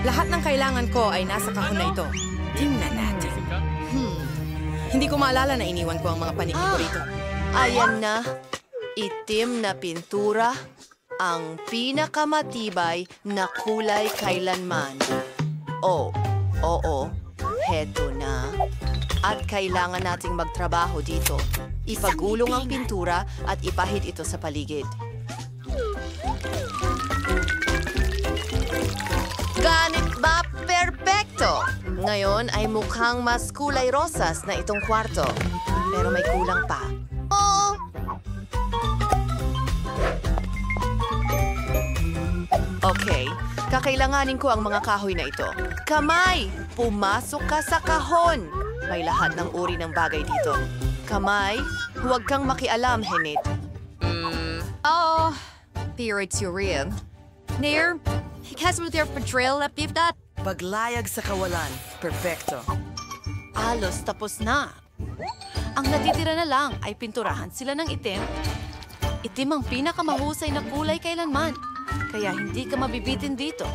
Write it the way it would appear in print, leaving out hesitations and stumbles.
Lahat ng kailangan ko ay nasa kahon na ito. Tingnan natin. Hindi ko maalala na iniwan ko ang mga paniki ko rito. Ayan na. Itim na pintura. Ang pinakamatibay na kulay kailanman. Oh, oo. Heto na. At kailangan nating magtrabaho dito. Ipagulong ang pintura at ipahid ito sa paligid. Ganit ba? Perpekto! Ngayon ay mukhang mas kulay rosas na itong kwarto. Pero may kulang pa. Oo! Okay, kakailanganin ko ang mga kahoy na ito. Kamay! Pumasok ka sa kahon! May lahat ng uri ng bagay dito. Kamay, huwag kang makialam, Henit. Oh, it's your real. Near, has with your patrol at that. Paglayag sa kawalan. Perfecto. Alos tapos na. Ang natitira na lang ay pinturahan sila ng itim. Itim ang pinakamahusay na kulay kailanman. Kaya hindi ka mabibitin dito.